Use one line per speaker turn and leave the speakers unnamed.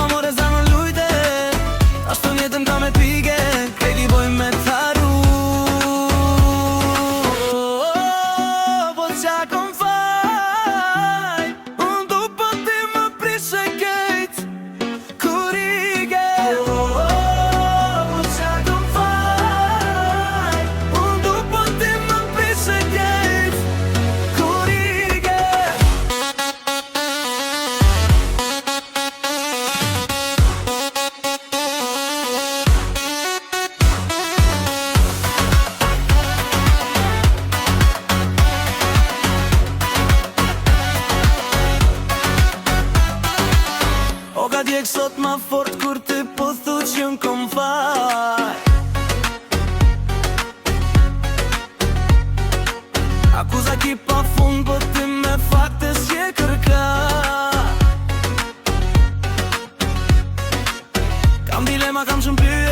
Ma more zemër lujte, ashtu njetën ka me pike, krejti boj me taru. Po qa kom faj, unë du po ti më prishe kejt kur i ke. Po qa kom faj, unë du po ti më prishe kejt kur i ke. O ka djek sot ma fort kur ti po thu që m'kom faj. Akuza ki pa fund, po ti me fakte s'je kërka. Kam dilema, kam shumë pyetje,